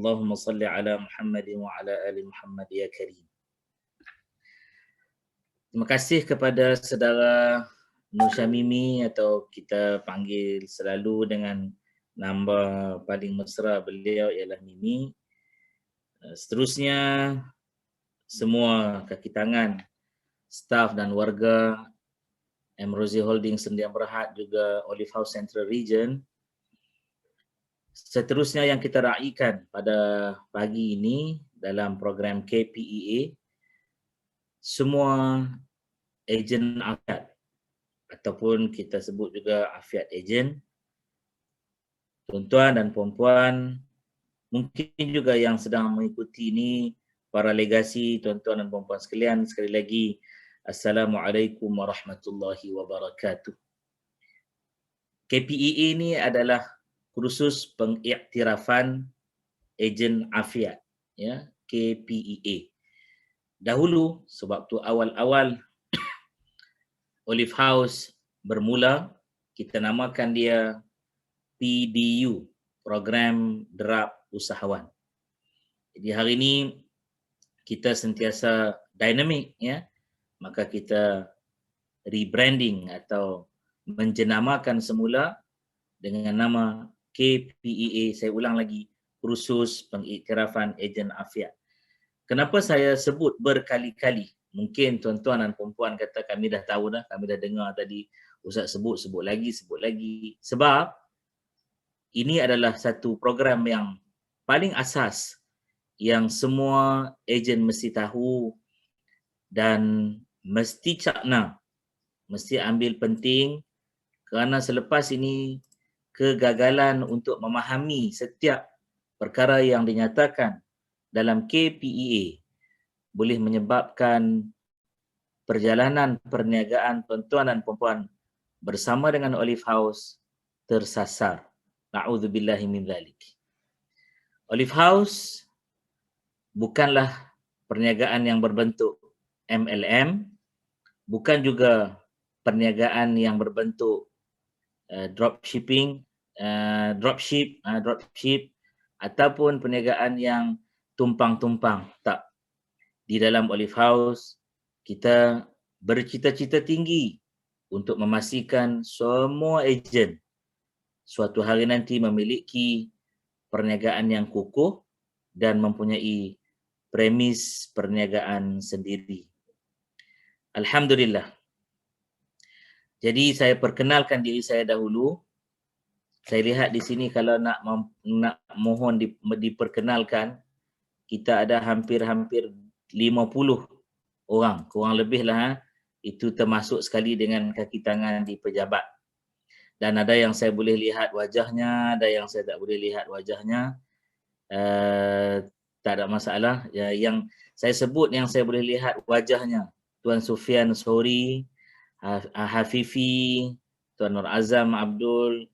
Allahumma salli ala Muhammad wa ala ali Muhammad ya karim. Terima kasih kepada saudara Nur Syamimi, atau kita panggil selalu dengan nama paling mesra beliau ialah Mimi. Seterusnya, semua kaki tangan, staf dan warga M-Rozi Holding Sendian Berhad, juga Olive House Central Region. Seterusnya yang kita raikan pada pagi ini dalam program KPEA, semua ejen afiat ataupun kita sebut juga afiat ejen, tuan-tuan dan puan-puan, mungkin juga yang sedang mengikuti ini, para legasi, tuan-tuan dan puan-puan sekalian, sekali lagi, Assalamualaikum warahmatullahi wabarakatuh. KPEA ini adalah kursus pengiktirafan ejen afiat, ya, KPEA. Dahulu, sewaktu awal-awal Olive House bermula, kita namakan dia PDU, Program Derab Usahawan. Jadi hari ini kita sentiasa dinamik, ya, maka kita rebranding atau menjenamakan semula dengan nama KPEA. Saya ulang lagi, kursus pengiktirafan ejen afiat. Kenapa saya sebut berkali-kali? Mungkin tuan-tuan dan puan-puan kata kami dah tahu dah, kami dah dengar tadi Ustaz sebut lagi. Sebab ini adalah satu program yang paling asas yang semua ejen mesti tahu dan mesti cakna, mesti ambil penting, kerana selepas ini kegagalan untuk memahami setiap perkara yang dinyatakan dalam KPEA boleh menyebabkan perjalanan perniagaan tuan-tuan dan puan-puan bersama dengan Olive House tersasar. Na'udzubillahi min dzalik. Olive House bukanlah perniagaan yang berbentuk MLM, bukan juga perniagaan yang berbentuk dropship ataupun perniagaan yang tumpang-tumpang. Tak. Di dalam Olive House, kita bercita-cita tinggi untuk memastikan semua ejen suatu hari nanti memiliki perniagaan yang kukuh dan mempunyai premis perniagaan sendiri. Alhamdulillah. Jadi saya perkenalkan diri saya dahulu. Saya lihat di sini kalau nak mohon diperkenalkan, kita ada hampir 50 orang, kurang lebih lah. Itu termasuk sekali dengan kaki tangan di pejabat. Dan ada yang saya boleh lihat wajahnya, ada yang saya tak boleh lihat wajahnya. Tak ada masalah. Yang saya sebut yang saya boleh lihat wajahnya, Tuan Sufian Sori, Hafifi, Tuan Nur Azam Abdul,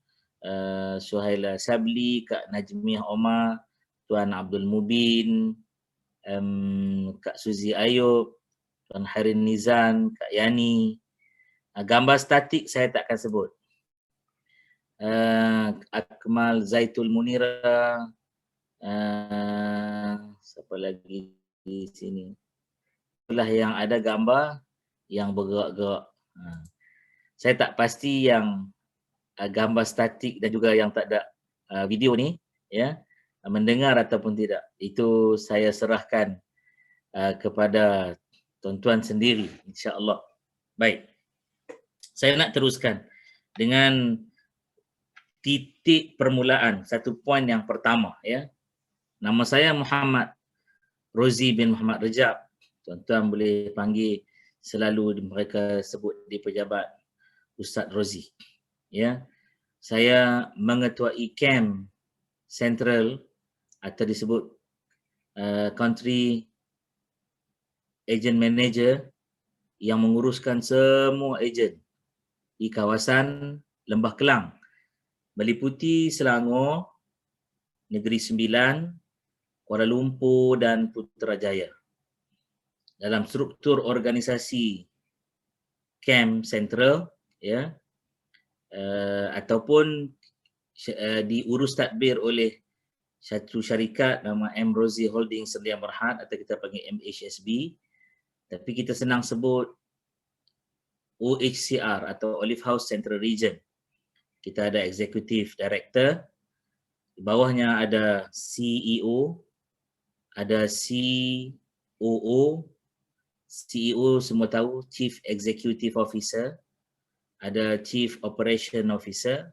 Suhaila Sabli, Kak Najmiah Omar, Tuan Abdul Mubin, Kak Suzi Ayub, Tuan Harin Nizan, Kak Yani. Gambar statik saya tak akan sebut. Akmal Zaitul Munira, siapa lagi di sini? Itulah yang ada gambar yang bergerak-gerak. Saya tak pasti yang gambar statik dan juga yang tak ada video ni, ya, mendengar ataupun tidak. Itu saya serahkan kepada tuan-tuan sendiri, insya-Allah. Baik. Saya nak teruskan dengan titik permulaan, satu poin yang pertama, ya. Nama saya Muhammad Rozi bin Muhammad Rejab. Tuan-tuan boleh panggil, selalu mereka sebut di pejabat Ustaz Rozi. Ya. Saya mengetuai camp Central atau disebut Country Agent Manager yang menguruskan semua ejen di kawasan Lembah Kelang, meliputi Selangor, Negeri Sembilan, Kuala Lumpur dan Putrajaya. Dalam struktur organisasi Camp Central, ya, ataupun diurus tadbir oleh satu syarikat nama Ambrosi Holding Sedia Berhad atau kita panggil MHSB, tapi kita senang sebut OHCR atau Olive House Central Region. Kita ada Executive Director, di bawahnya ada CEO, ada COO, CEO semua tahu, Chief Executive Officer, ada Chief Operation Officer,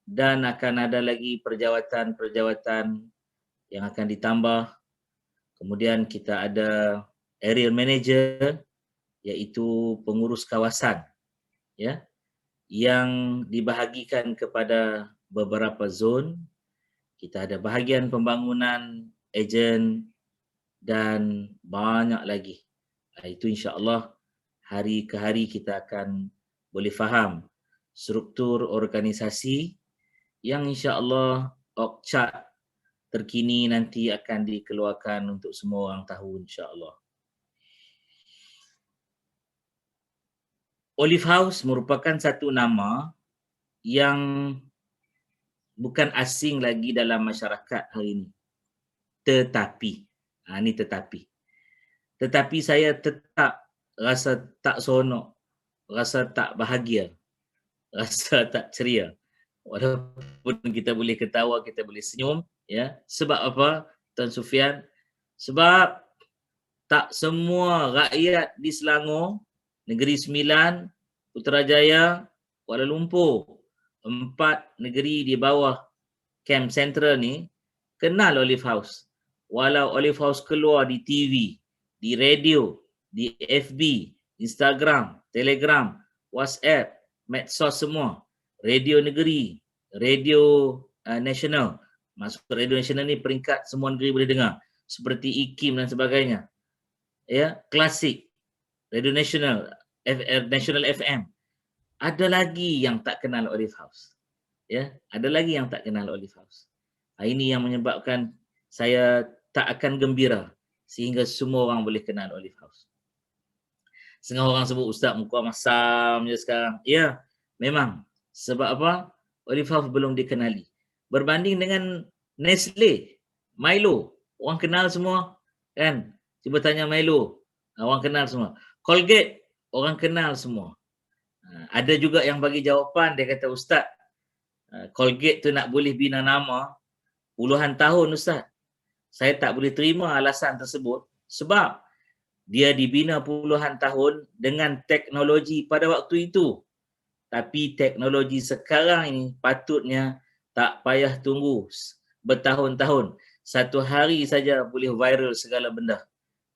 dan akan ada lagi perjawatan-perjawatan yang akan ditambah. Kemudian kita ada Area Manager, iaitu pengurus kawasan, ya, yang dibahagikan kepada beberapa zon. Kita ada bahagian pembangunan, ejen, dan banyak lagi. Itu insya-Allah hari ke hari kita akan boleh faham struktur organisasi yang insya-Allah org chart terkini nanti akan dikeluarkan untuk semua orang tahu insya-Allah. Olive House merupakan satu nama yang bukan asing lagi dalam masyarakat hari ini. Tetapi, ini tetapi saya tetap rasa tak seronok, rasa tak bahagia, rasa tak ceria. Walaupun kita boleh ketawa, kita boleh senyum, ya. Sebab apa, Tuan Sufian? Sebab tak semua rakyat di Selangor, Negeri Sembilan, Putrajaya, Kuala Lumpur, 4 negeri di bawah Camp Central ni kenal Olive House. Walau Olive House keluar di TV, di radio, di FB, Instagram, Telegram, WhatsApp, medsos semua, radio negeri, radio nasional. Maksud radio nasional ni peringkat semua negeri boleh dengar, seperti IKIM dan sebagainya. Ya, klasik, radio nasional, National FM. Ada lagi yang tak kenal Olive House. Ya, ada lagi yang tak kenal Olive House. Ini yang menyebabkan saya tak akan gembira sehingga semua orang boleh kenal Olive House. Setengah orang sebut, Ustaz muka masam je sekarang. Ya, memang. Sebab apa? Olive House belum dikenali. Berbanding dengan Nestle, Milo, orang kenal semua, kan? Cuba tanya Milo, orang kenal semua. Colgate, orang kenal semua. Ada juga yang bagi jawapan, dia kata, Ustaz, Colgate tu nak boleh bina nama puluhan tahun, Ustaz. Saya tak boleh terima alasan tersebut sebab dia dibina puluhan tahun dengan teknologi pada waktu itu. Tapi teknologi sekarang ini patutnya tak payah tunggu bertahun-tahun. Satu hari saja boleh viral segala benda.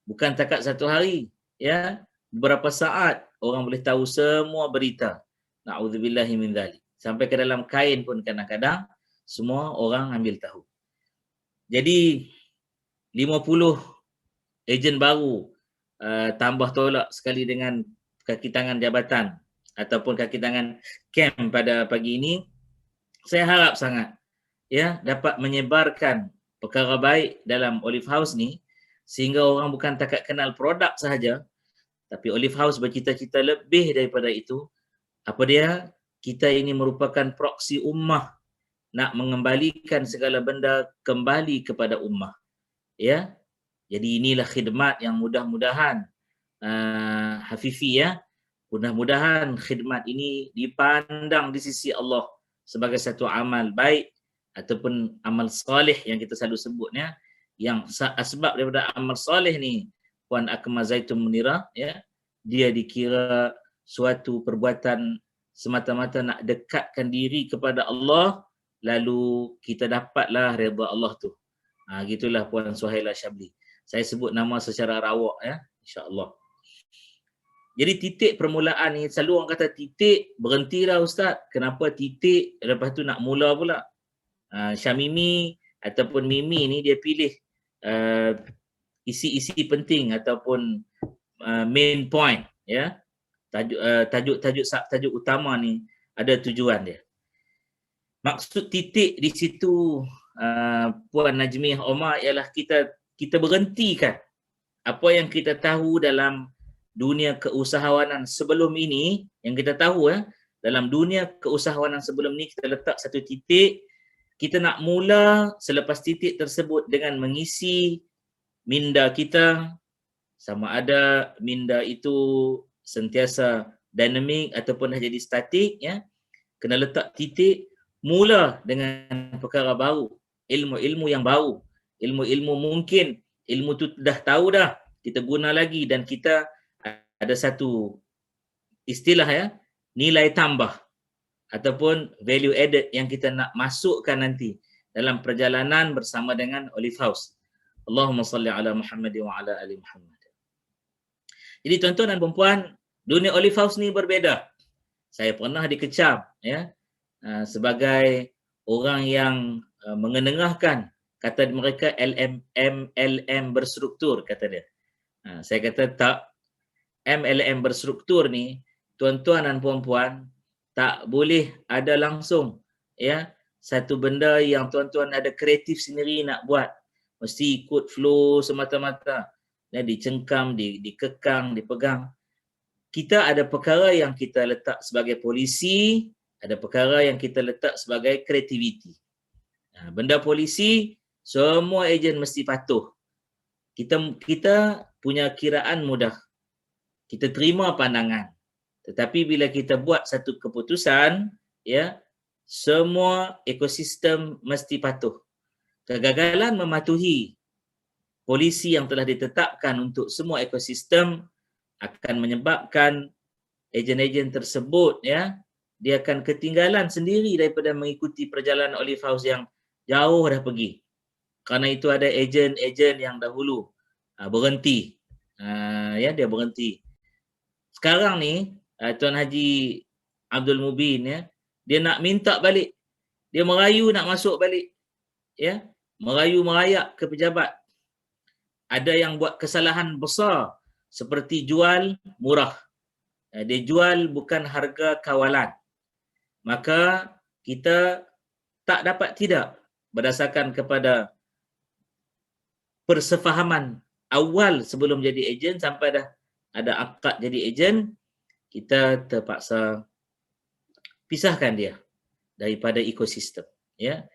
Bukan takat satu hari, ya. Beberapa saat orang boleh tahu semua berita. Na'udzubillahi min dzalik. Sampai ke dalam kain pun kadang-kadang semua orang ambil tahu. Jadi 50 ejen baru tambah tolak sekali dengan kaki tangan jabatan ataupun kaki tangan camp pada pagi ini. Saya harap sangat, ya, dapat menyebarkan perkara baik dalam Olive House ni sehingga orang bukan takat kenal produk sahaja, tapi Olive House bercita-cita lebih daripada itu. Apa dia? Kita ini merupakan proksi ummah, nak mengembalikan segala benda kembali kepada ummah. Ya, jadi inilah khidmat yang mudah-mudahan Hafifi, ya, mudah-mudahan khidmat ini dipandang di sisi Allah sebagai satu amal baik ataupun amal soleh yang kita selalu sebutnya, yang asbab daripada amal soleh ni, Puan Akmal Zaitun Munirah, ya, dia dikira suatu perbuatan semata-mata nak dekatkan diri kepada Allah, lalu kita dapatlah redha Allah tu. Gitulah Puan Suhaila Syabli. Saya sebut nama secara rawak, ya, insya-Allah. Jadi titik permulaan ni, selalu orang kata titik, berhentilah Ustaz. Kenapa titik, lepas tu nak mula pula? Syamimi ataupun Mimi ni dia pilih isi-isi penting ataupun main point, ya. Tajuk utama ni ada tujuan dia. Maksud titik di situ Puan Najmiah Omar ialah kita berhentikan apa yang kita tahu dalam dunia keusahawanan sebelum ini, yang kita tahu, dalam dunia keusahawanan sebelum ni kita letak satu titik kita nak mula selepas titik tersebut dengan mengisi minda kita, sama ada minda itu sentiasa dinamik ataupun dah jadi statik, ya. Kena letak titik, mula dengan perkara baru, ilmu-ilmu yang baru, ilmu-ilmu mungkin ilmu tu dah tahu dah, kita guna lagi, dan kita ada satu istilah, ya, nilai tambah ataupun value added yang kita nak masukkan nanti dalam perjalanan bersama dengan Olive House. Allahumma salli ala Muhammad wa ala ali Muhammad. Jadi tuan-tuan dan puan-puan, dunia Olive House ni berbeza. Saya pernah dikecam, ya, sebagai orang yang mengenengahkan, kata mereka MLM berstruktur, kata dia. Saya kata tak, MLM berstruktur ni, tuan-tuan dan puan-puan, tak boleh ada langsung, ya, satu benda yang tuan-tuan ada kreatif sendiri nak buat. Mesti ikut flow semata-mata. Ya, dicengkam, dikekang, dipegang. Kita ada perkara yang kita letak sebagai polisi, ada perkara yang kita letak sebagai kreativiti. Benda polisi, semua ejen mesti patuh. Kita punya kiraan mudah. Kita terima pandangan. Tetapi bila kita buat satu keputusan, ya, semua ekosistem mesti patuh. Kegagalan mematuhi polisi yang telah ditetapkan untuk semua ekosistem akan menyebabkan ejen-ejen tersebut, ya, dia akan ketinggalan sendiri daripada mengikuti perjalanan Olive House yang jauh dah pergi. Kerana itu ada ejen-ejen yang dahulu berhenti. Ya, dia berhenti. Sekarang ni Tuan Haji Abdul Mubin, ya, dia nak minta balik. Dia merayu nak masuk balik. Ya, merayu merayak ke pejabat. Ada yang buat kesalahan besar seperti jual murah. Dia jual bukan harga kawalan. Maka kita tak dapat tidak berdasarkan kepada persefahaman awal sebelum jadi ejen sampai dah ada akad jadi ejen, kita terpaksa pisahkan dia daripada ekosistem, ya.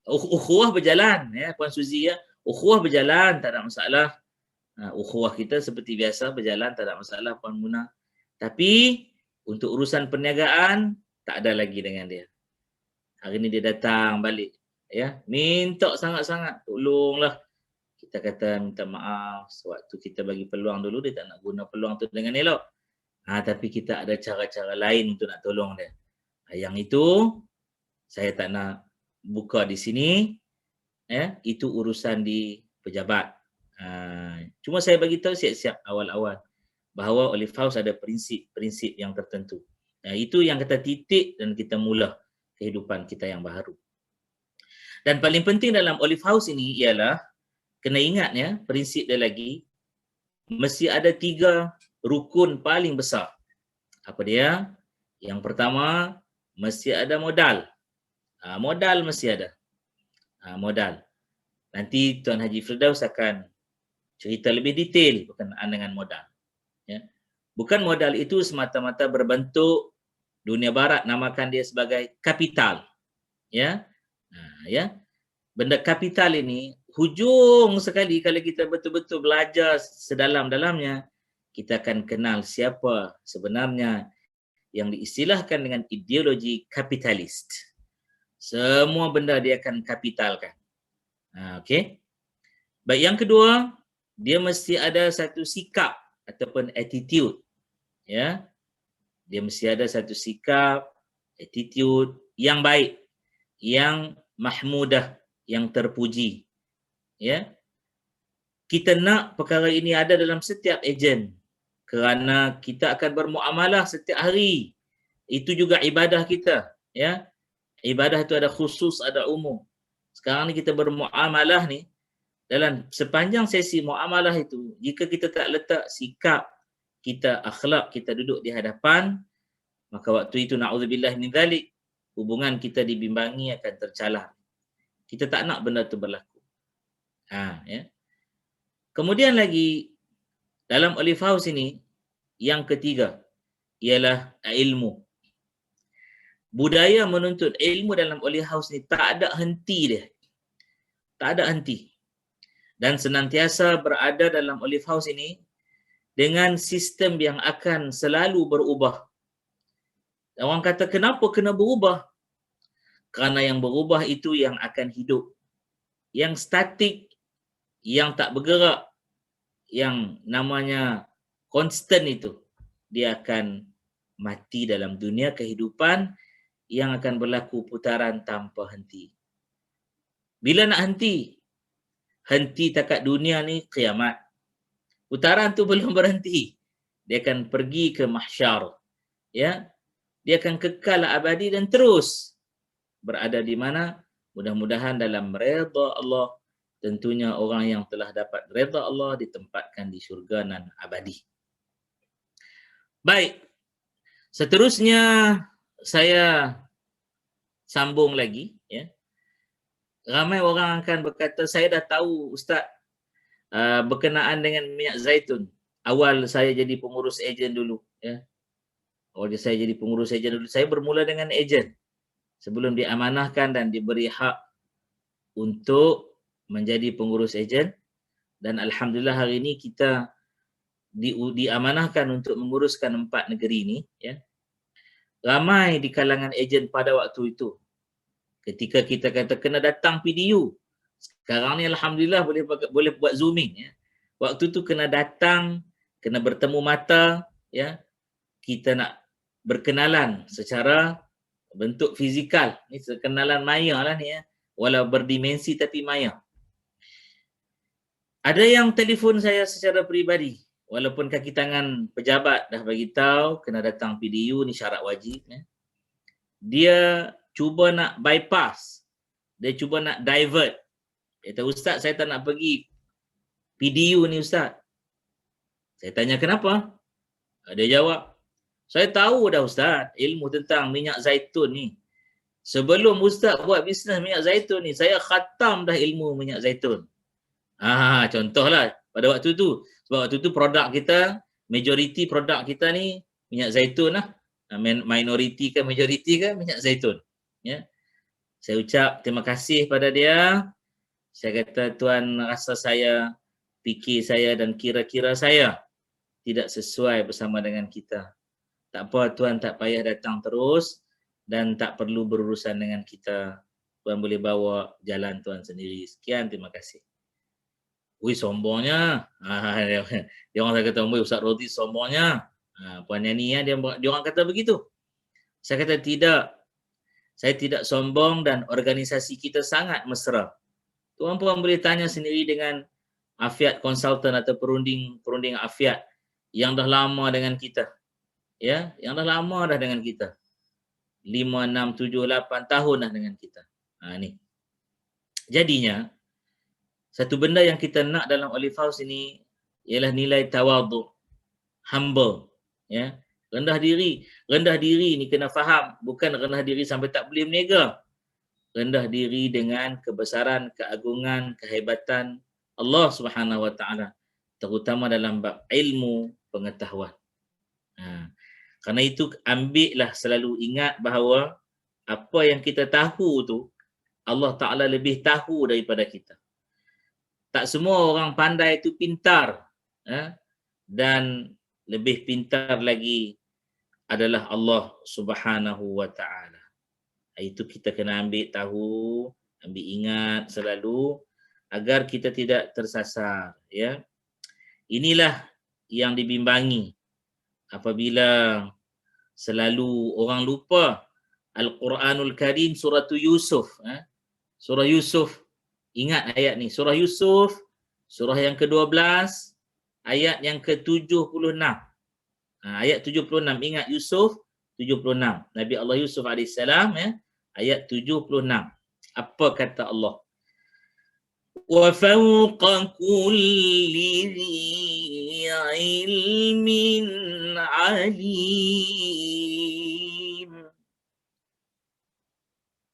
Ukhuwah berjalan, ya Puan Suzy, ya. Ukhuwah berjalan, tak ada masalah. Ukhuwah kita seperti biasa berjalan, tak ada masalah Puan Munah. Tapi untuk urusan perniagaan tak ada lagi dengan dia. Hari ni dia datang balik, ya, minta sangat-sangat, tolonglah. Kita kata minta maaf, sewaktu kita bagi peluang dulu, dia tak nak guna peluang tu dengan elok. Tapi kita ada cara-cara lain untuk nak tolong dia. Yang itu saya tak nak buka di sini, ya, itu urusan di pejabat. Cuma saya bagi tahu siap-siap awal-awal bahawa Olive House ada prinsip-prinsip yang tertentu. Itu yang kata titik dan kita mula kehidupan kita yang baru. Dan paling penting dalam Olive House ini ialah, kena ingat, ya, prinsip dia lagi, mesti ada 3 rukun paling besar. Apa dia? Yang pertama, mesti ada modal. Modal mesti ada. Modal. Nanti Tuan Haji Firdaus akan cerita lebih detail berkenaan dengan modal. Ya. Bukan modal itu semata-mata berbentuk dunia barat namakan dia sebagai kapital. Ya. Ya. Benda kapital ini hujung sekali kalau kita betul-betul belajar sedalam-dalamnya, kita akan kenal siapa sebenarnya yang diistilahkan dengan ideologi kapitalis. Semua benda dia akan kapitalkan. Okey. Baik, yang kedua, dia mesti ada satu sikap ataupun attitude. Ya. Dia mesti ada satu sikap, attitude yang baik, yang mahmudah, yang terpuji. Ya. Kita nak perkara ini ada dalam setiap ejen kerana kita akan bermuamalah setiap hari. Itu juga ibadah kita, ya. Ibadah itu ada khusus, ada umum. Sekarang ni kita bermuamalah ni, dalam sepanjang sesi muamalah itu, jika kita tak letak sikap kita, akhlak kita duduk di hadapan, maka waktu itu na'udzubillah min dzalik, hubungan kita dibimbangi akan tercalar. Kita tak nak benda itu berlaku. Ya. Kemudian lagi dalam Olive House ini, yang ketiga ialah ilmu. budaya menuntut ilmu dalam Olive House ni tak ada henti dia. Tak ada henti. Dan senantiasa berada dalam Olive House ini dengan sistem yang akan selalu berubah. Orang kata kenapa kena berubah? Kerana yang berubah itu yang akan hidup. Yang statik, yang tak bergerak, yang namanya konstan itu, dia akan mati dalam dunia kehidupan yang akan berlaku putaran tanpa henti. Bila nak henti? Henti takat dunia ni kiamat. Putaran tu belum berhenti. Dia akan pergi ke mahsyar. Ya, dia akan kekal abadi dan terus berada di mana? Mudah-mudahan dalam redha Allah. Tentunya orang yang telah dapat redha Allah ditempatkan di syurga nan abadi. Baik. Seterusnya saya sambung lagi, ya. Ramai orang akan berkata, saya dah tahu Ustaz berkenaan dengan minyak zaitun. Awal saya jadi pengurus ejen dulu, ya. Awal saya jadi pengurus ejen dulu. Saya bermula dengan ejen sebelum diamanahkan dan diberi hak untuk menjadi pengurus ejen, dan alhamdulillah hari ini kita diamanahkan untuk menguruskan 4 negeri ini, ya. Ramai di kalangan ejen pada waktu itu, ketika kita kata kena datang PDU, sekarang ni alhamdulillah boleh buat zooming, ya. Waktu tu kena datang, kena bertemu mata, ya. Kita nak berkenalan secara bentuk fizikal. Ni kenalan maya lah ni, ya. Walau berdimensi tapi maya. Ada yang telefon saya secara peribadi, walaupun kaki tangan pejabat dah bagi tahu kena datang PDU, ni syarat wajib, ya. Dia cuba nak bypass, dia cuba nak divert. Dia kata, Ustaz, saya tak nak pergi PDU ni Ustaz. Saya tanya kenapa? Dia jawab, saya tahu dah Ustaz ilmu tentang minyak zaitun ni. Sebelum Ustaz buat bisnes minyak zaitun ni, saya khatam dah ilmu minyak zaitun. Contohlah pada waktu tu. Sebab waktu tu produk kita, majoriti produk kita ni minyak zaitun lah. Minoriti ke majoriti ke minyak zaitun. Ya. Saya ucap terima kasih pada dia. Saya kata, Tuan rasa saya, fikir saya dan kira-kira saya tidak sesuai bersama dengan kita. Tak apa, Tuan tak payah datang terus dan tak perlu berurusan dengan kita. Tuan boleh bawa jalan Tuan sendiri. Sekian, terima kasih. Ui, sombongnya. Dia orang kata, Ustaz Rodi sombongnya. Puan Yani, ya, dia orang kata begitu. Saya kata tidak. Saya tidak sombong dan organisasi kita sangat mesra. Tuan puan boleh tanya sendiri dengan afiat konsultan atau perunding afiat yang dah lama dengan kita. Ya, yang dah lama dah dengan kita. 5, 6, 7, 8 tahun dah dengan kita. Ni. Jadinya, satu benda yang kita nak dalam Olive House ini ialah nilai tawaduk, humble, ya, rendah diri. Rendah diri ni kena faham, bukan rendah diri sampai tak boleh berniaga. Rendah diri dengan kebesaran, keagungan, kehebatan Allah Subhanahu Wa Taala, terutama dalam bab ilmu pengetahuan. Kerana itu ambillah, selalu ingat bahawa apa yang kita tahu tu Allah Taala lebih tahu daripada kita. Tak semua orang pandai itu pintar, dan lebih pintar lagi adalah Allah Subhanahu Wa Taala. Itu kita kena ambil tahu, ambil ingat selalu agar kita tidak tersasar, ya. Inilah yang dibimbangi apabila selalu orang lupa Al-Quranul Karim surah Yusuf, surah Yusuf. Ingat ayat ni, surah Yusuf, surah yang ke-12, ayat yang ke-76. Ayat 76, ingat Yusuf 76. Nabi Allah Yusuf AS, ya, ayat 76. Apa kata Allah? Wa fawqa kulli dhi ilmin alim.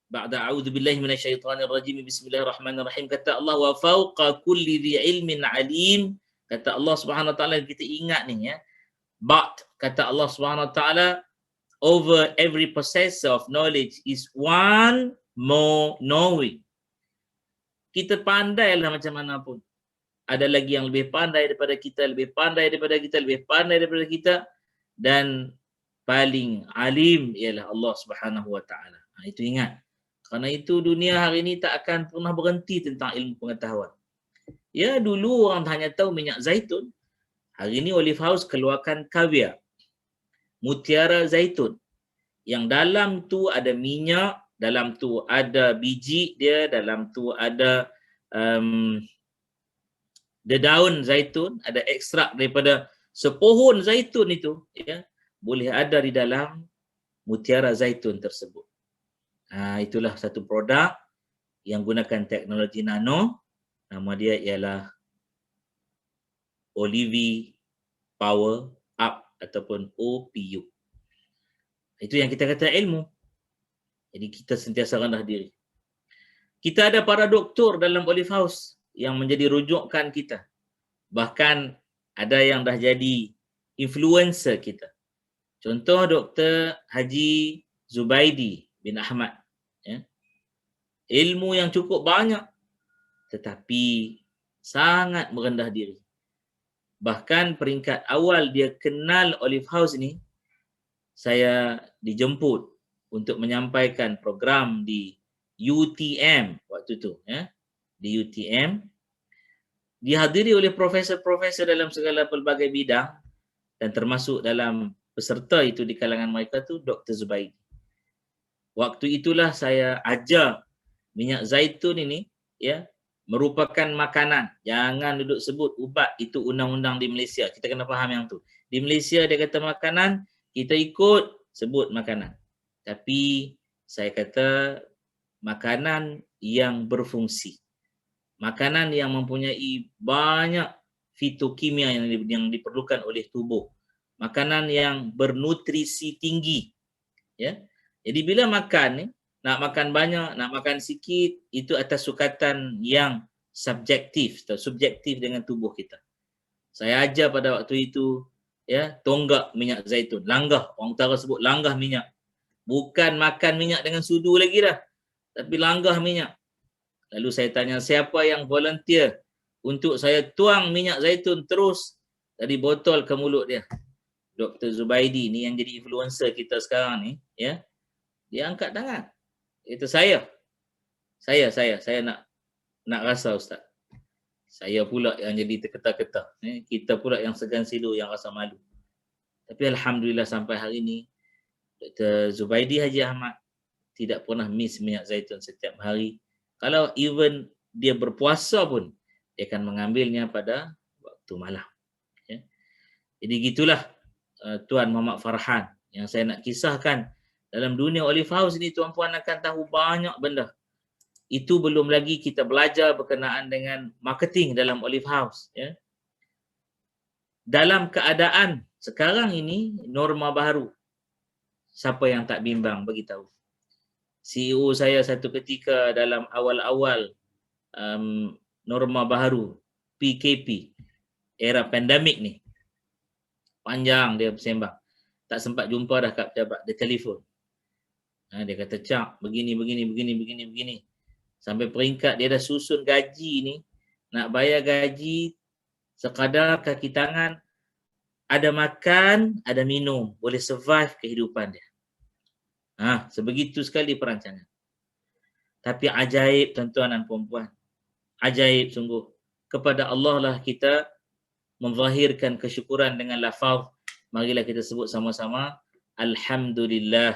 Ba'da a'udzu billahi minasyaitonir rajim. Bismillahirrahmanirrahim. Kata Allah, wa fawqa kulli dhi ilmin alim. Kata Allah Subhanahu Wa Taala, kita ingat ni, ya. Kata Allah Subhanahu Wa Taala, over every possessor of knowledge is one more knowing. Kita pandailah macam mana pun. Ada lagi yang lebih pandai daripada kita, lebih pandai daripada kita, lebih pandai daripada kita, dan paling alim ialah Allah Subhanahu wa taala. Itu ingat. Kerana itu dunia hari ini tak akan pernah berhenti tentang ilmu pengetahuan. Ya, dulu orang hanya tahu minyak zaitun. Hari ini Olive House keluarkan kaviar, mutiara zaitun. Yang dalam tu ada minyak, dalam tu ada biji dia, dalam tu ada daun zaitun, ada ekstrak daripada sepohon zaitun itu, ya, boleh ada di dalam mutiara zaitun tersebut. Itulah satu produk yang gunakan teknologi nano. Nama dia ialah Olive Power Up ataupun OPU. Itu yang kita kata ilmu. Jadi kita sentiasa rendah diri. Kita ada para doktor dalam Olive House yang menjadi rujukan kita. Bahkan ada yang dah jadi influencer kita. Contoh Dr. Haji Zubaidi bin Ahmad. Ya. Ilmu yang cukup banyak tetapi sangat merendah diri. Bahkan peringkat awal dia kenal Olive House ni, saya dijemput untuk menyampaikan program di UTM waktu tu, ya. Di UTM dihadiri oleh profesor-profesor dalam segala pelbagai bidang, dan termasuk dalam peserta itu di kalangan mereka tu Dr. Zubaidi. Waktu itulah saya ajar minyak zaitun ini, ya, merupakan makanan. Jangan duduk sebut ubat, itu undang-undang di Malaysia. Kita kena faham yang tu. Di Malaysia dia kata makanan, kita ikut sebut makanan. Tapi saya kata makanan yang berfungsi. Makanan yang mempunyai banyak fitokimia yang diperlukan oleh tubuh. Makanan yang bernutrisi tinggi. Ya. Jadi bila makan ni, nak makan banyak, nak makan sikit, itu atas sukatan yang subjektif atau subjektif dengan tubuh kita. Saya ajar pada waktu itu, ya, tonggak minyak zaitun, langgah, orang utara sebut langgah minyak. Bukan makan minyak dengan sudu lagi dah, tapi langgah minyak. Lalu saya tanya siapa yang volunteer untuk saya tuang minyak zaitun terus dari botol ke mulut dia. Dr. Zubaidi ni yang jadi influencer kita sekarang ni, ya. Dia angkat tangan. Itu saya nak rasa Ustaz. Saya pula yang jadi terketar-ketar. Kita pula yang segan silu, yang rasa malu. Tapi alhamdulillah sampai hari ini Dr. Zubaidi Haji Ahmad tidak pernah miss minyak zaitun setiap hari. Kalau even dia berpuasa pun, dia akan mengambilnya pada waktu malam. Ya. Jadi gitulah Tuan Muhammad Farhan yang saya nak kisahkan. Dalam dunia Olive House ni tuan-puan akan tahu banyak benda. Itu belum lagi kita belajar berkenaan dengan marketing dalam Olive House. Ya. Dalam keadaan sekarang ini, norma baru. Siapa yang tak bimbang, beritahu. CEO saya satu ketika dalam awal-awal norma baru, PKP, era pandemik ni. Panjang dia bersembang. Tak sempat jumpa dah kat pejabat, dia telefon. Dia kata, Cak, begini. Sampai peringkat dia dah susun gaji ni, nak bayar gaji sekadar kaki tangan, ada makan, ada minum, boleh survive kehidupan dia. Sebegitu sekali perancangan. Tapi ajaib tuan-tuan dan puan-puan. Ajaib sungguh. Kepada Allah lah kita menzahirkan kesyukuran dengan lafaz. Marilah kita sebut sama-sama. Alhamdulillah.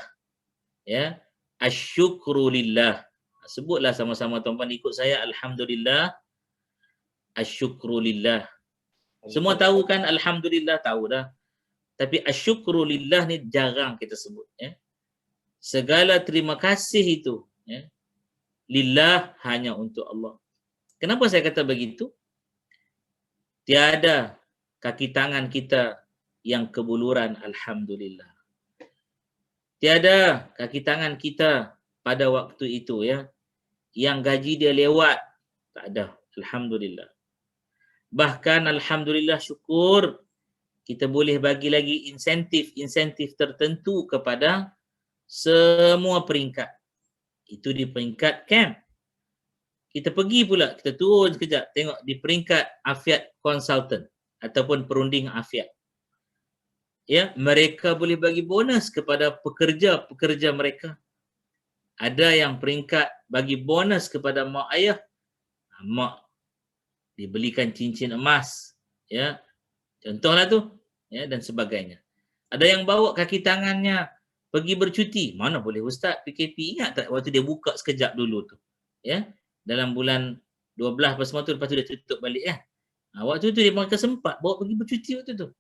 Ya, asyukru lillah. Sebutlah sama-sama tuan-puan, ikut saya. Alhamdulillah, asyukru lillah. Semua tahu kan alhamdulillah, tahu dah. Tapi asyukru lillah ni jarang kita sebut. Ya. Segala terima kasih itu, ya, lillah, hanya untuk Allah. Kenapa saya kata begitu? Tiada kaki tangan kita yang kebuluran, alhamdulillah. Tiada kaki tangan kita pada waktu itu, ya, yang gaji dia lewat, tak ada, alhamdulillah. Bahkan alhamdulillah, syukur kita boleh bagi lagi insentif tertentu kepada semua peringkat. Itu di peringkat camp. Kita pergi pula, kita turun sekejap, tengok di peringkat afiat consultant ataupun perunding afiat. Ya, mereka boleh bagi bonus kepada pekerja-pekerja mereka. Ada yang peringkat bagi bonus kepada mak ayah. Mak dibelikan cincin emas, ya. Contohlah tu, ya, dan sebagainya. Ada yang bawa kaki tangannya pergi bercuti. Mana boleh ustaz, PKP ingat tak waktu dia buka sekejap dulu tu. Ya, dalam bulan 12 apa semua tu, lepas tu dia tutup balik kan. Waktu tu dia mereka sempat bawa pergi bercuti waktu tu.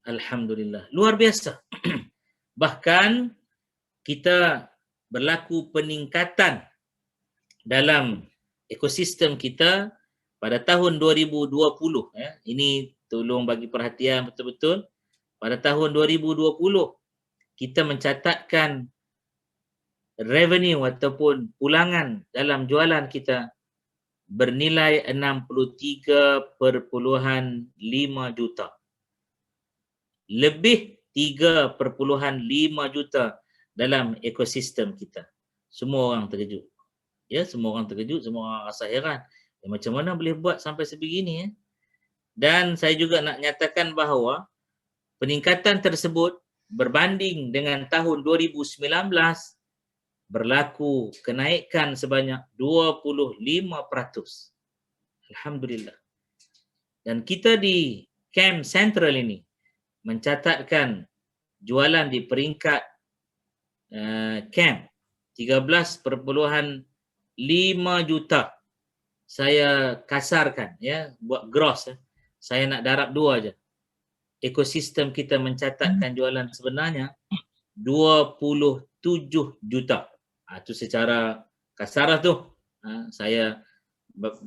Alhamdulillah, luar biasa. Bahkan kita berlaku peningkatan dalam ekosistem kita pada tahun 2020. Ya. Ini tolong bagi perhatian betul-betul. Pada tahun 2020, kita mencatatkan revenue ataupun pulangan dalam jualan kita bernilai 63.5 juta. Lebih 3.5 juta dalam ekosistem kita. Semua orang terkejut. Ya, semua orang terkejut, semua orang rasa heran. Macam mana boleh buat sampai sebegini ya? Dan saya juga nak nyatakan bahawa peningkatan tersebut berbanding dengan tahun 2019 berlaku kenaikan sebanyak 25%. Alhamdulillah. Dan kita di Camp Central ini mencatatkan jualan di peringkat camp 13.5 juta. Saya kasarkan ya, buat gross. Saya nak darab 2 aja. Ekosistem kita mencatatkan jualan sebenarnya 27 juta. Itu secara kasar tu. Saya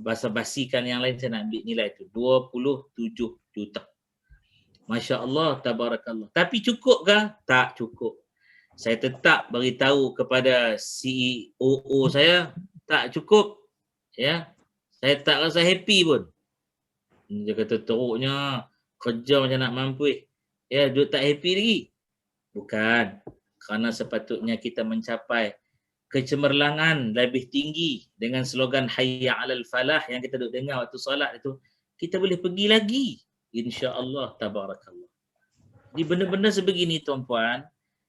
basa-basikan yang lain, saya nak ambil nilai tu 27 juta. Masya Allah, tabarakallah. Tapi cukupkah? Tak cukup. Saya tetap beritahu kepada CEO saya, tak cukup. Ya, saya tak rasa happy pun. Dia kata teruknya kerja macam nak mampu. Ya, dia tak happy lagi. Bukan. Kerana sepatutnya kita mencapai kecemerlangan lebih tinggi dengan slogan Hayya 'alal falah yang kita duk dengar waktu solat itu, kita boleh pergi lagi. InsyaAllah, tabarakallah. Jadi benda-benda sebegini tuan-puan,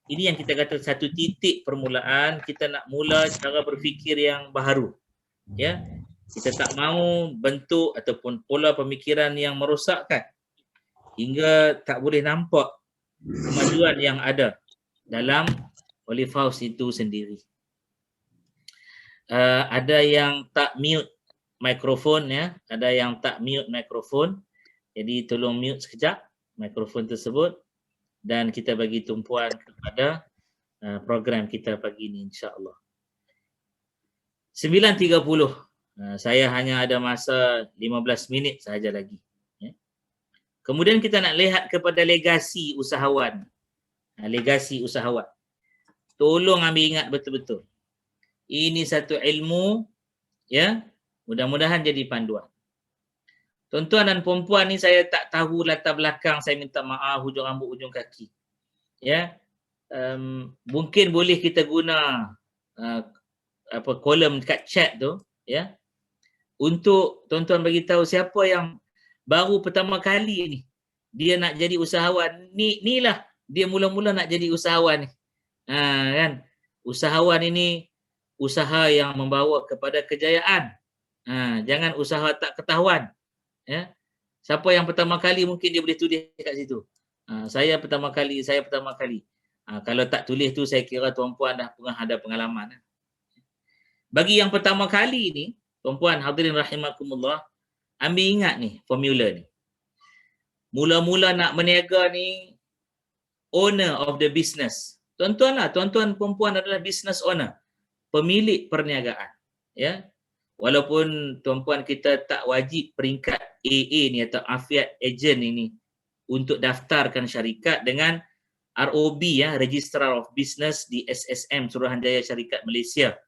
ini yang kita kata satu titik permulaan, kita nak mula cara berfikir yang baharu. Ya, kita tak mahu bentuk ataupun pola pemikiran yang merosakkan hingga tak boleh nampak kemajuan yang ada dalam Olive House itu sendiri. Ada yang tak mute mikrofon ya, ada yang tak mute mikrofon. Jadi tolong mute sekejap mikrofon tersebut dan kita bagi tumpuan kepada program kita pagi ini insya-Allah. 9.30. Saya hanya ada masa 15 minit sahaja lagi. Ya. Kemudian kita nak lihat kepada legasi usahawan. Legasi usahawan. Tolong ambil ingat betul-betul. Ini satu ilmu ya, mudah-mudahan jadi panduan. Tuan-tuan dan puan-puan ni saya tak tahu latar belakang, saya minta maaf, hujung rambut, hujung kaki. Ya. Mungkin boleh kita guna kolom dekat chat tu ya. Untuk tuan-tuan bagi tahu siapa yang baru pertama kali ni dia nak jadi usahawan. Inilah dia mula-mula nak jadi usahawan ni. Kan? Usahawan ini usaha yang membawa kepada kejayaan. Jangan usaha tak ketahuan. Ya. Siapa yang pertama kali mungkin dia boleh tulis kat situ. Saya pertama kali. Kalau tak tulis tu saya kira tuan-puan dah pernah ada pengalaman. Bagi yang pertama kali ni, tuan-puan hadirin rahimakumullah, ambil ingat ni formula ni. Mula-mula nak berniaga ni, owner of the business. Tuan-tuan lah, tuan-tuan perempuan adalah business owner, pemilik perniagaan. Ya. Walaupun tuan-puan kita tak wajib peringkat AA ni atau Afiat Agent ini untuk daftarkan syarikat dengan ROB ya, Registrar of Business di SSM Suruhanjaya Syarikat Malaysia.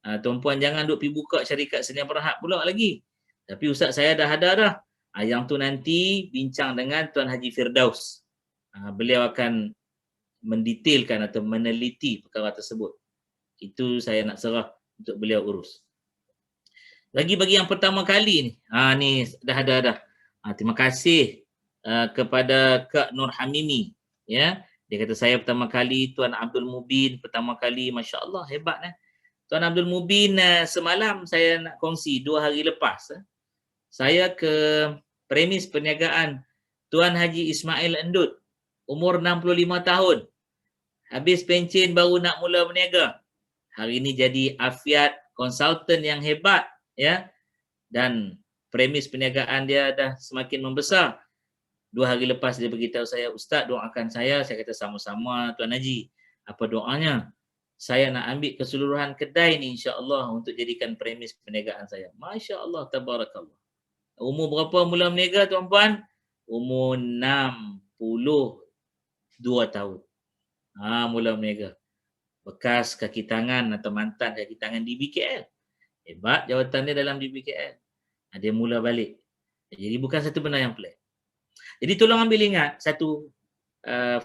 Tuan-puan jangan duk pergi buka syarikat Sedia Berhad pula lagi. Tapi ustaz saya dah ada dah. Yang tu nanti bincang dengan Tuan Haji Firdaus. Beliau akan mendetailkan atau meneliti perkara tersebut. Itu saya nak serah untuk beliau urus. Bagi yang pertama kali ni, ni dah. Terima kasih kepada Kak Nur Hamimi. Ya, dia kata saya pertama kali, Tuan Abdul Mubin pertama kali, Masya Allah, hebat. Tuan Abdul Mubin semalam saya nak kongsi 2 hari lepas. Saya ke premis perniagaan Tuan Haji Ismail Endut, umur 65 tahun. Habis pencen baru nak mula berniaga. Hari ini jadi afiat konsultan yang hebat, ya. Dan premis perniagaan dia dah semakin membesar. 2 hari lepas dia beritahu saya, Ustaz doakan saya. Saya kata sama-sama Tuan Haji. Apa doanya? Saya nak ambil keseluruhan kedai ni insya-Allah untuk jadikan premis perniagaan saya. Masya-Allah, tabarakallah. Umur berapa mula berniaga tuan-puan? Umur 62 tahun. Mula berniaga. Bekas kaki tangan atau mantan kaki tangan di BKL. Hebat jawatan dia dalam di BKL. Dia mula balik. Jadi bukan satu benda yang pelik. Jadi tolong ambil ingat satu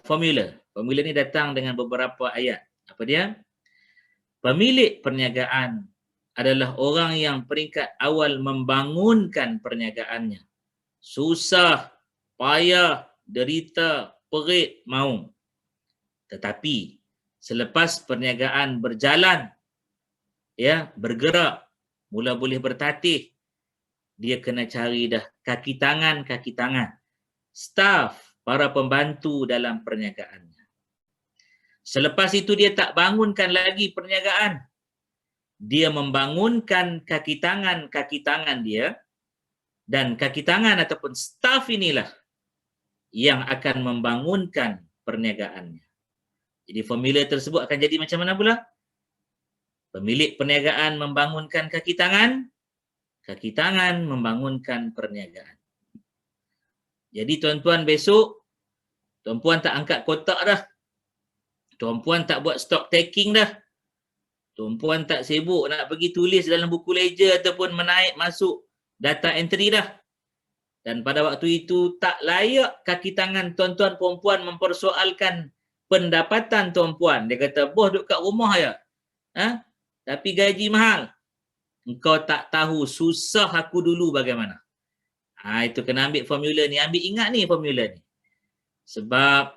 formula. Formula ni datang dengan beberapa ayat. Apa dia? Pemilik perniagaan adalah orang yang peringkat awal membangunkan perniagaannya. Susah, payah, derita, perit, maung. Tetapi selepas perniagaan berjalan, ya, bergerak, mula boleh bertatih, dia kena cari dah kaki tangan, staf, para pembantu dalam perniagaannya. Selepas itu dia tak bangunkan lagi perniagaan. Dia membangunkan kaki tangan dia, dan kaki tangan ataupun staf inilah yang akan membangunkan perniagaannya. Jadi formula tersebut akan jadi macam mana pula? Pemilik perniagaan membangunkan kaki tangan membangunkan perniagaan. Jadi tuan-tuan besok, tuan-puan tak angkat kotak dah. Tuan-puan tak buat stock taking dah. Tuan-puan tak sibuk nak pergi tulis dalam buku ledger ataupun menaik masuk data entry dah. Dan pada waktu itu tak layak kaki tangan tuan-tuan perempuan mempersoalkan pendapatan tuan-puan. Dia kata, bos duduk kat rumah ya. Tapi gaji mahal. Engkau tak tahu susah aku dulu bagaimana. Itu kena ambil formula ni. Ambil ingat ni formula ni. Sebab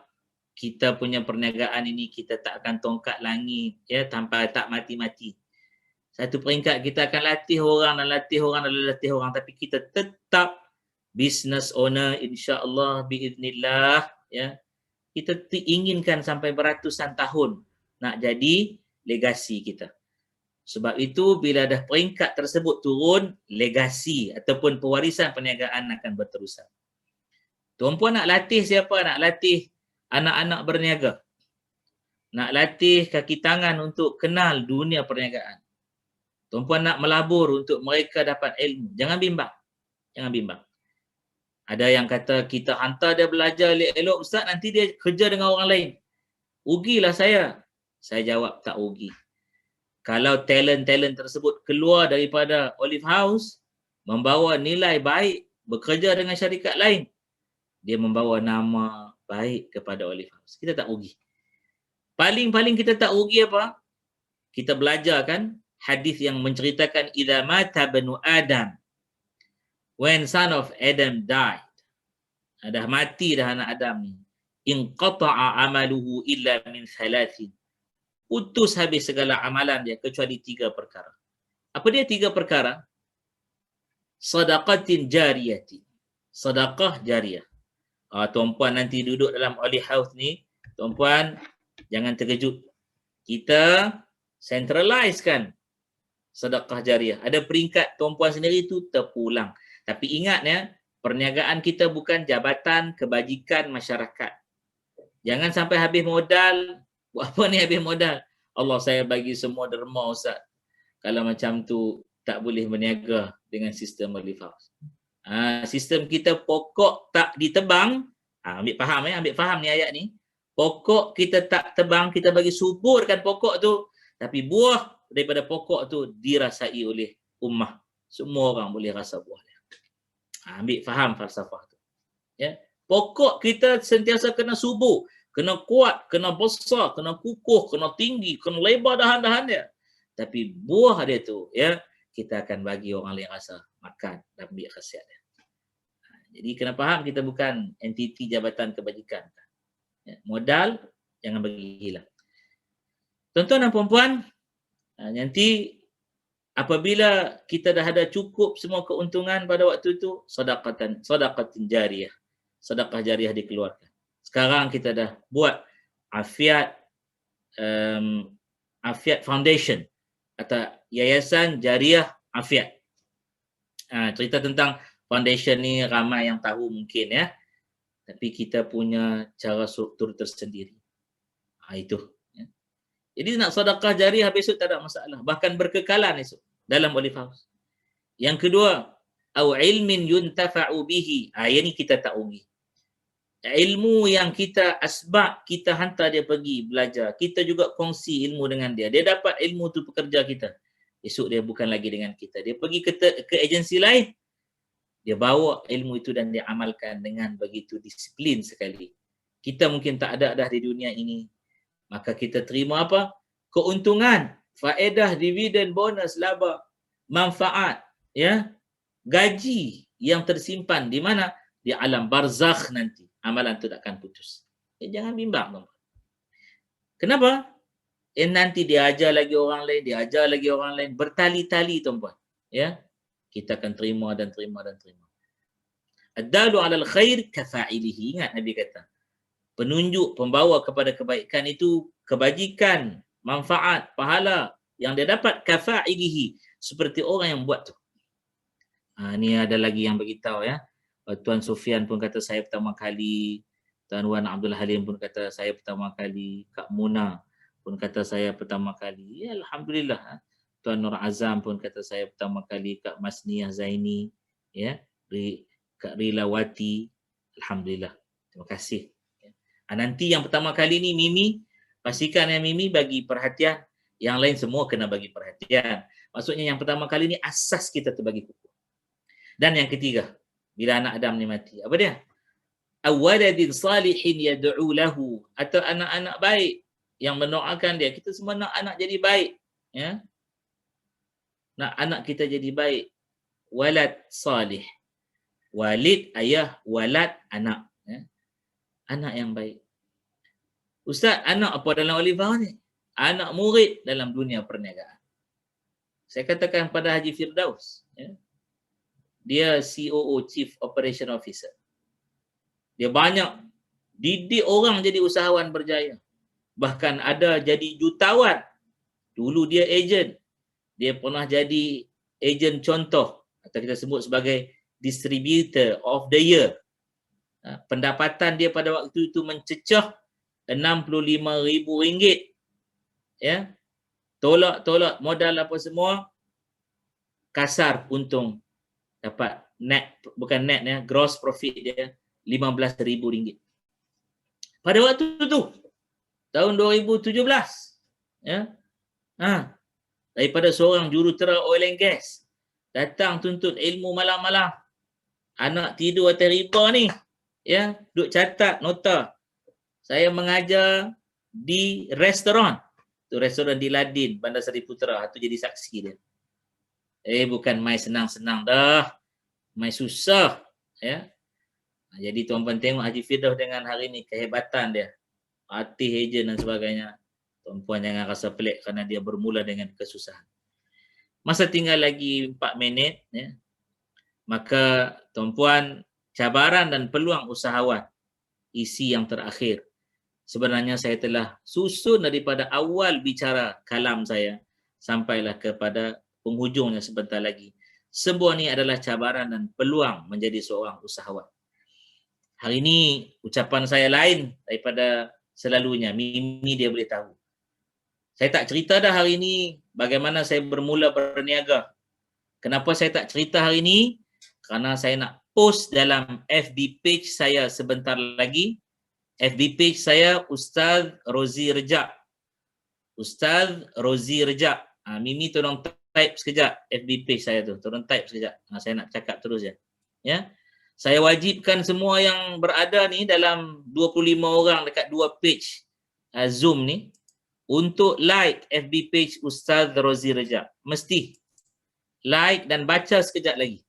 kita punya perniagaan ini kita tak akan tongkat langit, ya, tanpa tak mati-mati. Satu peringkat kita akan latih orang. Tapi kita tetap business owner, insya-Allah, biiznillah, ya. Kita inginkan sampai beratusan tahun nak jadi legasi kita. Sebab itu bila dah peringkat tersebut turun, legasi ataupun pewarisan perniagaan akan berterusan. Tuan-puan nak latih siapa? Nak latih anak-anak berniaga. Nak latih kaki tangan untuk kenal dunia perniagaan. Tuan-puan nak melabur untuk mereka dapat ilmu. Jangan bimbang. Ada yang kata kita hantar dia belajar elok-elok, Ustaz, nanti dia kerja dengan orang lain. Rugilah saya. Saya jawab tak rugi. Kalau talent-talent tersebut keluar daripada Olive House, membawa nilai baik, bekerja dengan syarikat lain, dia membawa nama baik kepada Olive House. Kita tak rugi. Paling-paling kita tak rugi apa? Kita belajar kan hadis yang menceritakan idza mata banu Adam, when son of Adam died. Dah mati dah anak Adam ni. Inqata'a amaluhu illa min thalathin. Putus habis segala amalan dia kecuali 3 perkara. Apa dia 3 perkara? Sadaqatin jariyatin. Sedekah jariah. Tuan-puan nanti duduk dalam Olive House ni, tuan-puan jangan terkejut. Kita centralizekan sedekah jariah. Ada peringkat tuan-puan sendiri tu terpulang. Tapi ingat ya, perniagaan kita bukan jabatan kebajikan masyarakat. Jangan sampai habis modal. Buat apa ni habis modal? Allah, saya bagi semua derma Ustaz. Kalau macam tu tak boleh berniaga dengan sistem Olive House. Sistem kita pokok tak ditebang. Ambil faham ni ayat ni. Pokok kita tak tebang, kita bagi suburkan pokok tu. Tapi buah daripada pokok tu dirasai oleh ummah. Semua orang boleh rasa buah dia. Ambil faham falsafah tu. Ya. Pokok kita sentiasa kena subur, kena kuat, kena besar, kena kukuh, kena tinggi, kena lebar dahan-dahan dia. Tapi buah dia tu, ya, kita akan bagi orang lain rasa makan dan ambil khasiat dia. Jadi kena faham kita bukan entiti jabatan kebajikan. Ya. Modal jangan bagi hilang. Tuan-tuan dan puan-puan, nanti apabila kita dah ada cukup semua keuntungan pada waktu itu, sedekatin jariyah. Sedekah jariah dikeluarkan. Sekarang kita dah buat Afiat Afiat Foundation atau Yayasan Jariah Afiat. Cerita tentang foundation ni ramai yang tahu mungkin ya. Tapi kita punya cara struktur tersendiri. Itu. Ya. Jadi nak sedekah jariah besok tak ada masalah. Bahkan berkekalan esok dalam Olive House. Yang kedua, au ilmin yuntafa'u bihi. Yang ni kita tak rugi. Ilmu yang kita asbab, kita hantar dia pergi belajar. Kita juga kongsi ilmu dengan dia. Dia dapat ilmu tu pekerja kita. Esok dia bukan lagi dengan kita. Dia pergi ke agensi lain. Dia bawa ilmu itu dan dia amalkan dengan begitu disiplin sekali. Kita mungkin tak ada dah di dunia ini. Maka kita terima apa? Keuntungan, faedah, dividen, bonus, laba, manfaat, ya, gaji yang tersimpan di mana? Di alam barzakh nanti. Amalan tu takkan putus. Jangan bimbang, tuan. Kenapa? Nanti dia ajar lagi orang lain, dia ajar lagi orang lain, bertali-tali, tuan-puan. Ya, kita akan terima dan terima dan terima. Ad-dalu 'alal khair kafa'ilihi. Ingat Nabi kata, penunjuk, pembawa kepada kebaikan itu kebajikan, manfaat, pahala yang dia dapat kafa'ilihi, seperti orang yang buat tu. Ni ada lagi yang beritahu ya. Tuan Sufian pun kata saya pertama kali, Tuan Wan Abdul Halim pun kata saya pertama kali, Kak Muna pun kata saya pertama kali. Ya, alhamdulillah. Tuan Nur Azam pun kata saya pertama kali, Kak Masniah Zaini, ya, Kak Rilawati, alhamdulillah. Terima kasih. Nanti yang pertama kali ni Mimi, pastikan yang Mimi bagi perhatian, yang lain semua kena bagi perhatian. Maksudnya yang pertama kali ni asas kita tu bagi kukuh. Dan yang ketiga, bila anak Adam ni mati, apa dia? Awaladin salihin yad'u lahu, atau anak-anak baik yang mendoakan dia. Kita semua nak anak jadi baik, ya. Nak anak kita jadi baik. Walad salih. Walid ayah, walad anak, ya. Anak yang baik. Ustaz, anak apa dalam Olive House ni? Anak murid dalam dunia perniagaan. Saya katakan pada Haji Firdaus, ya. Dia COO, Chief Operation Officer. Dia banyak didik orang jadi usahawan berjaya. Bahkan ada jadi jutawan. Dulu dia ejen. Dia pernah jadi ejen contoh, atau kita sebut sebagai distributor of the year. Pendapatan dia pada waktu itu mencecah RM65,000. Ya. Tolak modal apa semua, kasar untung. Dapat net, bukan net ya, gross profit dia RM15,000. Pada waktu tu, tahun 2017, ya. Daripada seorang jurutera oil and gas, datang tuntut ilmu malam-malam. Anak tidur atas riba ni, ya, duk catat nota. Saya mengajar di restoran. Tu restoran di Ladin, Bandar Seri Putera. Tu jadi saksi dia. Bukan main senang-senang dah. Main susah, ya. Jadi tuan-puan tengok Haji Firdaus dengan hari ni kehebatan dia. Artis, ejen dan sebagainya. Tuan-puan jangan rasa pelik kerana dia bermula dengan kesusahan. Masa tinggal lagi 4 minit, ya. Maka tuan-puan, cabaran dan peluang usahawan, isi yang terakhir. Sebenarnya saya telah susun daripada awal bicara kalam saya sampailah kepada penghujungnya sebentar lagi. Semua ni adalah cabaran dan peluang menjadi seorang usahawan. Hari ini ucapan saya lain daripada selalunya. Mimi dia boleh tahu. Saya tak cerita dah hari ini bagaimana saya bermula berniaga. Kenapa saya tak cerita hari ini? Kerana saya nak post dalam FB page saya sebentar lagi. FB page saya Ustaz Rozi Rejak. Ustaz Rozi Rejak. Mimi tolong type sekejap FB page saya tu. Tolong type sekejap. Saya nak cakap terus je. Ya. Saya wajibkan semua yang berada ni dalam 25 orang dekat 2 page Zoom ni untuk like FB page Ustaz Rozi Rejab. Mesti like dan baca sekejap lagi.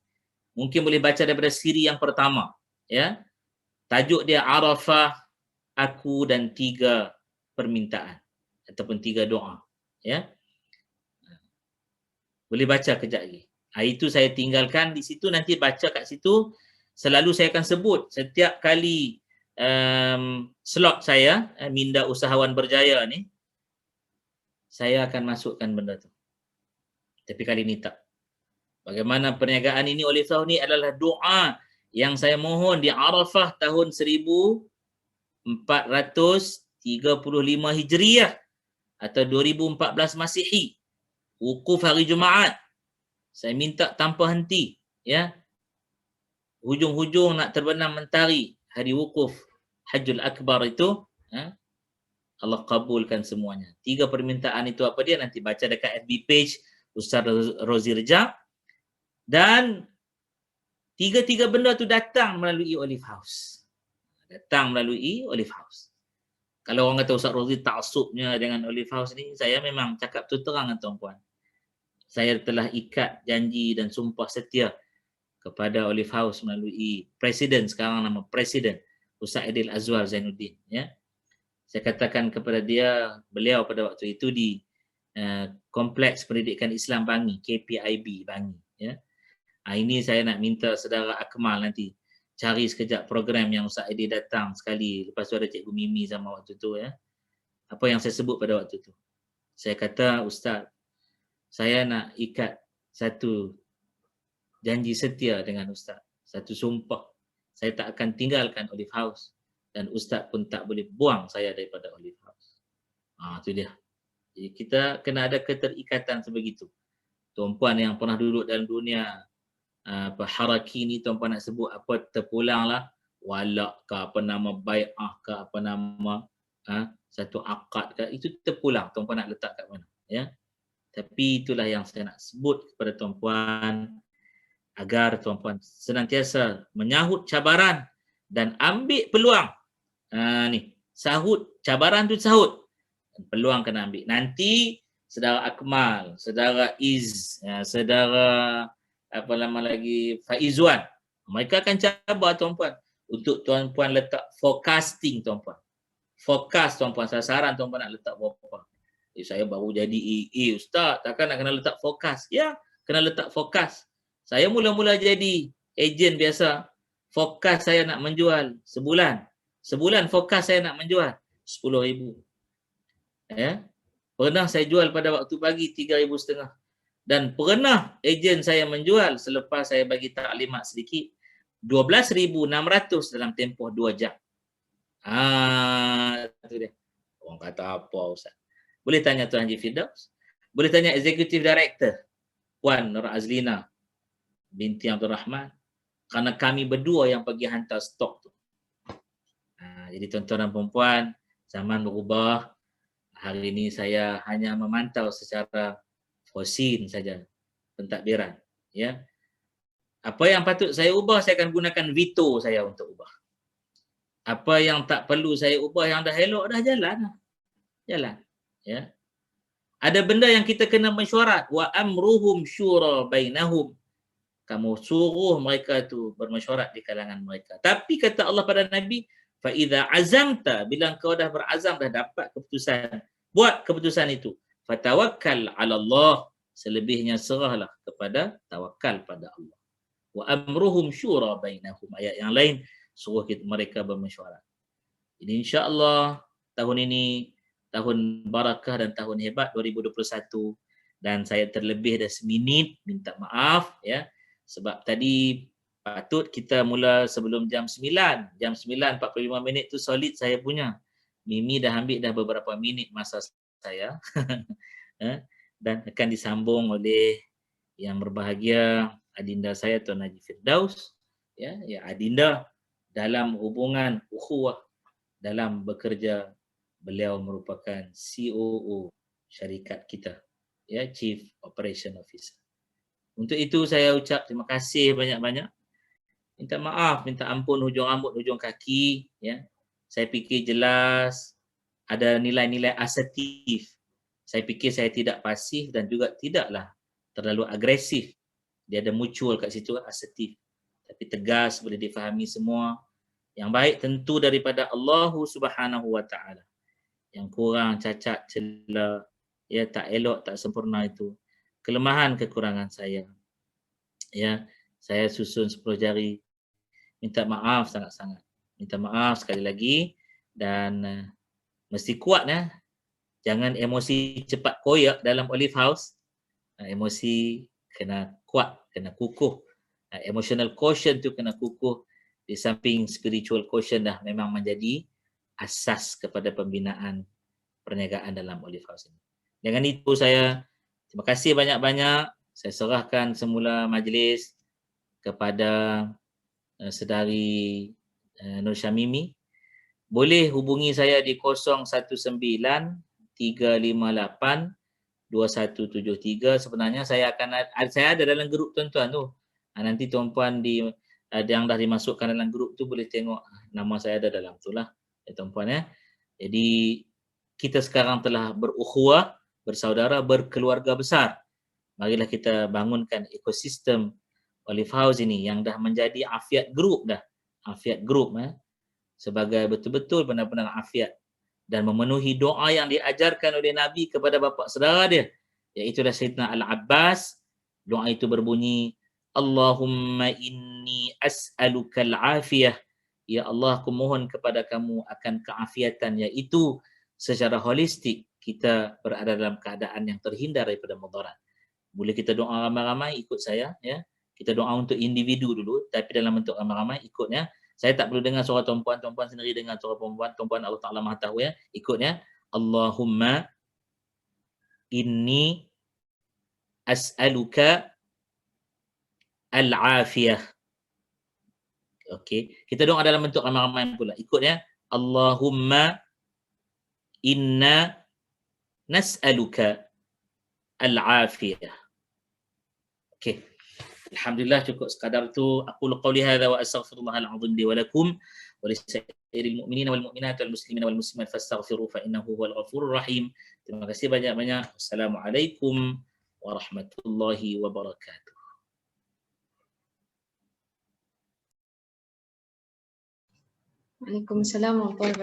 Mungkin boleh baca daripada siri yang pertama. Ya. Tajuk dia Arafah, Aku dan 3 permintaan ataupun 3 doa. Ya. Boleh baca kejap lagi. Itu saya tinggalkan di situ, nanti baca kat situ. Selalu saya akan sebut setiap kali slot saya, Minda Usahawan Berjaya ni, saya akan masukkan benda tu. Tapi kali ni tak. Bagaimana perniagaan ini oleh tahun ni adalah doa yang saya mohon di Arafah tahun 1435 Hijriah atau 2014 Masihi. Wukuf hari Jumaat. Saya minta tanpa henti, ya. Hujung-hujung nak terbenam mentari hari wukuf Hajjul Akbar itu, ya, Allah kabulkan semuanya. 3 permintaan itu apa dia? Nanti baca dekat FB page Ustaz Rozi Rejab. Dan 3 benda tu datang melalui Olive House. Datang melalui Olive House. Kalau orang kata Ustaz Rozi taksubnya dengan Olive House ni, saya memang cakap tu terang tuan-puan. Saya telah ikat janji dan sumpah setia kepada Olive House melalui Presiden, sekarang nama Presiden Ustaz Aidil Azwar Zainuddin, ya. Saya katakan kepada beliau pada waktu itu di Kompleks Pendidikan Islam Bangi, KPIB Bangi, ya. Ini saya nak minta saudara Akmal nanti cari sekejap program yang Ustaz Aidil datang sekali, lepas tu ada Cikgu Mimi sama waktu tu, ya. Apa yang saya sebut pada waktu tu? Saya kata, Ustaz, saya nak ikat satu janji setia dengan Ustaz, satu sumpah. Saya tak akan tinggalkan Olive House dan Ustaz pun tak boleh buang saya daripada Olive House. Itu dia. Jadi kita kena ada keterikatan sebegitu. Tuan-puan yang pernah duduk dalam dunia haraki ni, tuan-puan nak sebut apa, terpulanglah. Walak ke apa nama, bai'ah ke apa nama, satu akad ke, itu terpulang. Tuan-puan nak letak kat mana, ya. Tapi itulah yang saya nak sebut kepada tuan-puan, agar tuan-puan senantiasa menyahut cabaran dan ambil peluang. Ni, sahut cabaran tu, sahut. Peluang kena ambil. Nanti saudara Akmal, saudara Iz, saudara apa nama lagi, Faizwan, mereka akan cabar tuan-puan untuk tuan-puan letak forecasting tuan-puan. Forecast tuan-puan, sasaran tuan-puan nak letak berapa. Saya baru jadi EA Ustaz, takkan nak kena letak forecast? Ya, kena letak forecast. Saya mula-mula jadi ejen biasa. Forecast saya nak menjual sebulan. Sebulan forecast saya nak menjual 10,000. Ya. Pernah saya jual pada waktu pagi 3,500. Dan pernah ejen saya menjual selepas saya bagi taklimat sedikit 12,600 dalam tempoh 2 jam. Itu dia. Orang kata apa Ustaz? Boleh tanya Tuan Haji Firdaus. Boleh tanya Executive Director Puan Nur Azlina binti Abdul Rahman. Kerana kami berdua yang pergi hantar stok tu. Jadi tuan-tuan dan puan-puan, zaman berubah. Hari ini saya hanya memantau secara fosin saja pentadbiran. Ya. Apa yang patut saya ubah, saya akan gunakan veto saya untuk ubah. Apa yang tak perlu saya ubah, yang dah elok dah jalan. Jalan. Ya. Ada benda yang kita kena mesyuarat. Wa amruhum syura bainahum. Kamu suruh mereka tu bermesyuarat di kalangan mereka. Tapi kata Allah pada Nabi, fa idza azamta, bila kau dah berazam, dah dapat keputusan, buat keputusan itu. Fatawakkal 'ala Allah, selebihnya serahlah kepada tawakal pada Allah. Wa amruhum syura bainahum. Ayat yang lain suruh mereka bermesyuarat. Jadi insya-Allah tahun ini tahun barakah dan tahun hebat 2021, dan saya terlebih dah seminit, minta maaf ya, sebab tadi patut kita mula sebelum jam 9. Jam 9.45 tu solid saya punya. Mimi dah ambil dah beberapa minit masa saya. Dan akan disambung oleh yang berbahagia adinda saya Tuan Haji Firdaus, ya adinda, dalam hubungan ukhuwah dalam bekerja. Beliau merupakan COO syarikat kita, ya, Chief Operation Officer. Untuk itu saya ucap terima kasih banyak-banyak minta maaf, minta ampun hujung rambut, hujung kaki, ya. Saya fikir jelas, ada nilai-nilai asertif. Saya fikir saya tidak pasif dan juga tidaklah terlalu agresif. Dia ada mutual kat situ, asertif. Tapi tegas, boleh difahami semua. Yang baik tentu daripada Allah Subhanahu Wa Taala. Yang kurang, cacat, celah, ya tak elok, tak sempurna itu kelemahan kekurangan saya. Ya, saya susun 10 jari. Minta maaf sangat-sangat. Minta maaf sekali lagi dan mesti kuat ya. Jangan emosi cepat koyak dalam Olive House. Emosi kena kuat, kena kukuh. Emotional quotient tu kena kukuh. Di samping spiritual quotient dah memang menjadi asas kepada pembinaan perniagaan dalam Olive House ini. Dengan itu saya terima kasih banyak-banyak. Saya serahkan semula majlis kepada Saudari Nur Syamimi. Boleh hubungi saya di 019-358-2173. Sebenarnya saya ada dalam grup tuan-tuan tu. Nanti tuan-puan yang dah dimasukkan dalam grup tu boleh tengok nama saya ada dalam tu lah. Ya tuan-puan ya. Jadi kita sekarang telah berukhuwah, bersaudara, berkeluarga besar. Marilah kita bangunkan ekosistem Olive House ini yang dah menjadi afiat group dah. Afiat group sebagai betul-betul benar-benar afiat dan memenuhi doa yang diajarkan oleh Nabi kepada bapa saudara dia, iaitu Sayyidina Al-Abbas. Doa itu berbunyi, Allahumma inni as'aluka al-afiyah. Ya Allah, aku mohon kepada kamu akan keafiatan, iaitu secara holistik kita berada dalam keadaan yang terhindar daripada mudarat. Boleh kita doa ramai-ramai, ikut saya ya. Kita doa untuk individu dulu, tapi dalam bentuk ramai-ramai ikutnya. Saya tak perlu dengar suara tuan-puan, tuan-puan sendiri dengar suara perempuan, tuan-puan Allah Ta'ala Maha tahu ya. Ikutnya, Allahumma inni as'aluka al-afiyah. Okey, kita doa dalam bentuk ramai-ramai pula. Ikutnya, Allahumma inna nas'aluka al-afiyah. Okey. Alhamdulillah, cukup sekadar itu. Aqulu qawli hadza wa astaghfirullahal azim li wa lakum wa lisairil mu'minina wal mu'minat wal muslimina wal muslimat fastaghfiruhu fa innahu huwal ghafurur rahim. Terima kasih banyak-banyak. Assalamualaikum warahmatullahi wabarakatuh. Waalaikumsalam warahmatullahi wabarakatuh.